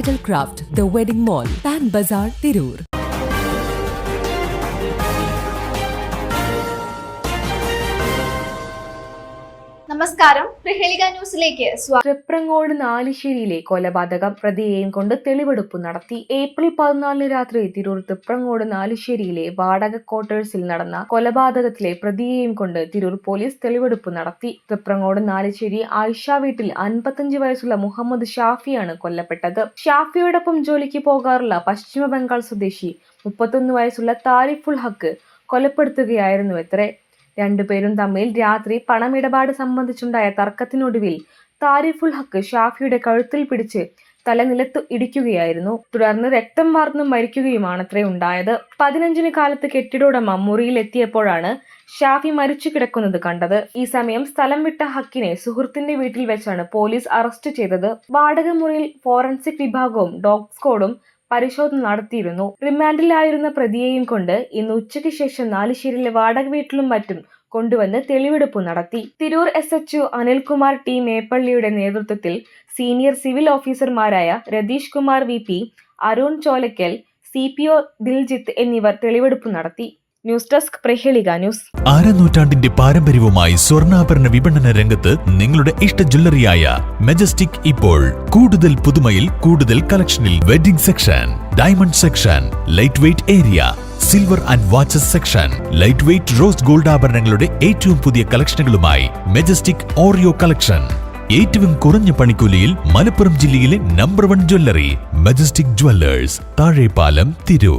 Bridal Craft, The Wedding Mall, Pan Bazaar, Tirur. നമസ്കാരം, പ്രഹേളിക ന്യൂസിലേക്ക് സ്വാഗതം. തൃപ്രങ്ങോട് നാലിശ്ശേരിയിലെ കൊലപാതകം പ്രതിയെയും കൊണ്ട് തെളിവെടുപ്പ് നടത്തി. ഏപ്രിൽ 14 രാത്രി തിരൂർ തൃപ്രങ്ങോട് നാലിശ്ശേരിയിലെ വാടക ക്വാർട്ടേഴ്സിൽ നടന്ന കൊലപാതകത്തിലെ പ്രതിയെയും കൊണ്ട് തിരൂർ പോലീസ് തെളിവെടുപ്പ് നടത്തി. തൃപ്രങ്ങോട് നാലിശ്ശേരി ആയിഷ വീട്ടിൽ 55 വയസ്സുള്ള മുഹമ്മദ് ഷാഫിയാണ് കൊല്ലപ്പെട്ടത്. ഷാഫിയോടൊപ്പം ജോലിക്ക് പോകാറുള്ള പശ്ചിമ ബംഗാൾ സ്വദേശി 31 വയസ്സുള്ള താരിഫുൽ ഹക്ക് കൊലപ്പെടുത്തുകയായിരുന്നുവത്രേ. രണ്ടുപേരും തമ്മിൽ രാത്രി പണമിടപാട് സംബന്ധിച്ചുണ്ടായ തർക്കത്തിനൊടുവിൽ താരിഫുൽ ഹക്ക് ഷാഫിയുടെ കഴുത്തിൽ പിടിച്ച് തല നിലത്ത് ഇടിക്കുകയായിരുന്നു. തുടർന്ന് രക്തം വാർന്ന് മരിക്കുകയുമാണത്രേ ഉണ്ടായത്. 15 കാലത്ത് കെട്ടിട ഉടമ മുറിയിലെത്തിയപ്പോഴാണ് ഷാഫി മരിച്ചു കിടക്കുന്നത് കണ്ടത്. ഈ സമയം സ്ഥലം വിട്ട ഹക്കിനെ സുഹൃത്തിന്റെ വീട്ടിൽ വെച്ചാണ് പോലീസ് അറസ്റ്റ് ചെയ്തത്. വാടക മുറിയിൽ ഫോറൻസിക് വിഭാഗവും ഡോഗ് സ്ക്വാഡും പരിശോധന നടത്തിയിരുന്നു. റിമാൻഡിലായിരുന്ന പ്രതിയെയും കൊണ്ട് ഇന്ന് ഉച്ചയ്ക്ക് ശേഷം നാലിശ്ശേരിയിലെ വാടക വീട്ടിലും മറ്റും കൊണ്ടുവന്ന് തെളിവെടുപ്പ് നടത്തി. തിരൂർ SHO അനിൽകുമാർ ടി മേപ്പള്ളിയുടെ നേതൃത്വത്തിൽ സീനിയർ സിവിൽ ഓഫീസർമാരായ രതീഷ് കുമാർ VP, അരുൺ ചോലക്കൽ, CPO ദിൽജിത്ത് എന്നിവർ തെളിവെടുപ്പ് നടത്തി. News desk, Prahelika news. നൂറ്റാണ്ടിന്റെ പാരമ്പര്യവുമായി സ്വർണ്ണാഭരണ വിപണന രംഗത്ത് നിങ്ങളുടെ ഇഷ്ട ജ്വല്ലറിയായ മെജസ്റ്റിക് ഇപ്പോൾ കൂടുതൽ പുതുമയിൽ കൂടുതൽ കളക്ഷനിൽ. Wedding section, diamond section, light weight area, silver and watches section, light weight rose gold ആഭരണങ്ങളുടെ ഏറ്റവും പുതിയ കളക്ഷനുകളുമായി മെജസ്റ്റിക് ഓറിയോ കളക്ഷൻ. ഏറ്റവും കുറഞ്ഞ പണിക്കൂലിയിൽ മലപ്പുറം ജില്ലയിലെ number 1 jewellery majestic Jewellers, Thazhepalam, Tirur.